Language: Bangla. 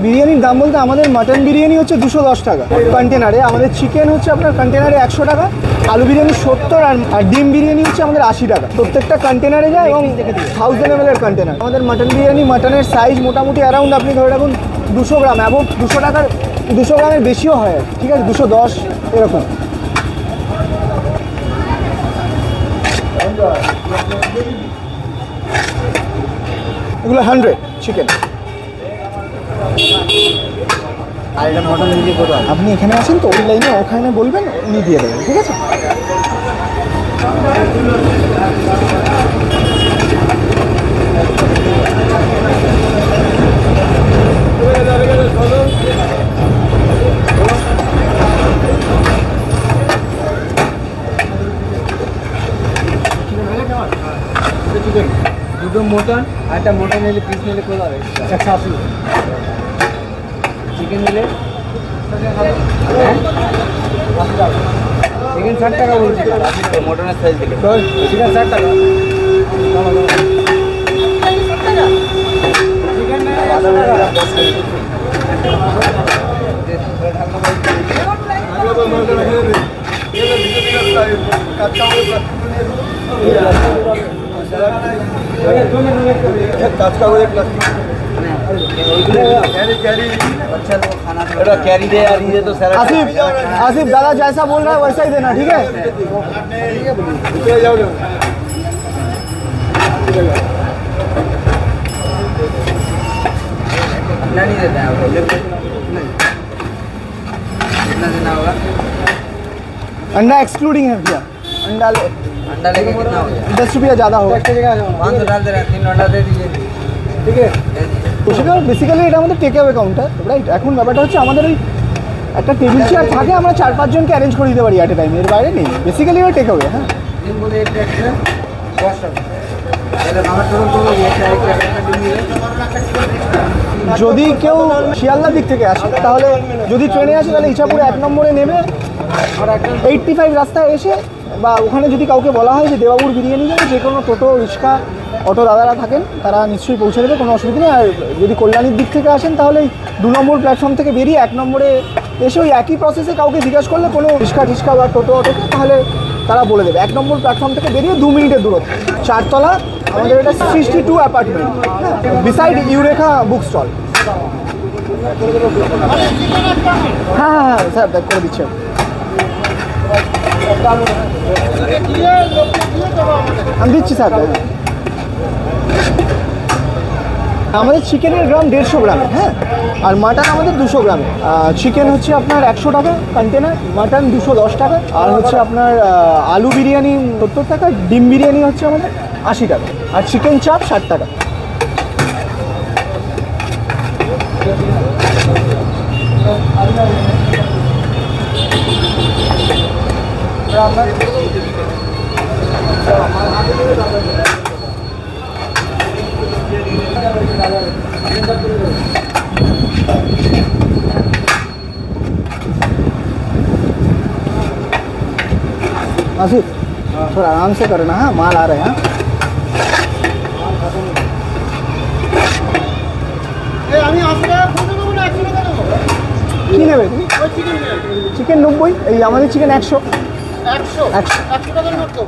বিরিয়ানির দাম বলতে আমাদের মাটন বিরিয়ানি হচ্ছে 210 টাকা কন্টেনারে, আমাদের চিকেন হচ্ছে আপনার কন্টেনারে 100 টাকা, আলু বিরিয়ানি 70 আর ডিম বিরিয়ানি হচ্ছে আমাদের 80 টাকা। প্রত্যেকটা কন্টেনারে যায় এবং 1000 ml এর কন্টেনার। আমাদের মাটন বিরিয়ানি মাটনের সাইজ মোটামুটি অ্যারাউন্ড আপনি ধরে রাখুন 200 গ্রাম, এবং 200 গ্রামের বেশিও হয়, ঠিক আছে, 210 এরকম। এগুলো 100 চিকেন। আর এটা মটন দিয়ে করো, আপনি এখানে আসেন তো ওই লাইনে, ওখানে বলবেন উনি দিয়ে দেবেন, ঠিক আছে। দুটো মটন আর একটা মটন নিলে পিস নিলে কত হবে? 180। চিকেন নিলে চিকেন 60 টাকা বলছি, মটনের সাইজ দিলে চিকেন 60 টাকা। आसिफ दादा जैसा बोल रहा है वैसा ही देना, ठीक है। नहीं देता है, कितना देना होगा? अंडा एक्सक्लूडिंग है भैया, अंडा लेके कितना हो गया? 10 रुपया ज़्यादा होगा। 500 डाल दे रहे हैं, 3 अंडा दे दीजिए, ঠিক আছে। বেসিক্যালি এটা আমাদের টেক অ্যাওয়ে কাউন্টার, রাইট। এখন ব্যাপারটা হচ্ছে আমাদের ওই একটা টেবিল চেয়ার থাকে, আমরা 4-5 জনকে অ্যারেঞ্জ করে দিতে পারি অ্যাট এ টাইম, এর বাইরে নেই। বেসিক্যালি ওটা টেক অ্যাওয়ে। হ্যাঁ, যদি কেউ শিয়ালদার দিক থেকে আসে, তাহলে যদি ট্রেনে আসে তাহলে ইছাপুর 1 নম্বরে নেবে, 85 রাস্তায় এসে, বা ওখানে যদি কাউকে বলা হয় যে দেবাবুর বিরিয়ানি যাবে, যে কোনো টোটো, রিক্সা, অটো দাদারা থাকেন, তারা নিশ্চয়ই পৌঁছে দেবে, কোনো অসুবিধা নেই। আর যদি কল্যাণীর দিক থেকে আসেন তাহলে 2 নম্বর প্ল্যাটফর্ম থেকে বেরিয়ে 1 নম্বরে এসে ওই একই প্রসেসে কাউকে জিজ্ঞাসা করলে, কোনো রিক্সা বা অটোকে, তাহলে তারা বলে দেবে। 1 নম্বর প্ল্যাটফর্ম থেকে বেরিয়ে 2 মিনিটের দূরত্ব, 4 তলা আমাদের এটা 62 apartment, beside Eureka book stall. হ্যাঁ স্যার, ব্যাক করে দিচ্ছি। আমি দিচ্ছি স্যার। আমাদের চিকেনের গ্রাম 150 গ্রামে, হ্যাঁ, আর মাটন আমাদের 200 গ্রামে। চিকেন হচ্ছে আপনার 100 টাকা কন্টেনার, মাটন 210 টাকা, আর হচ্ছে আপনার আলু বিরিয়ানি 70 টাকা, ডিম বিরিয়ানি হচ্ছে আমাদের 80 টাকা, আর চিকেন চাপ 60 টাকা। आसिफ थोड़ा आराम से करना, हाँ, माल आ रहे हैं। কি নেবে তুমি? চিকেন 90, এই আমাদের চিকেন 100 টাকার মতো।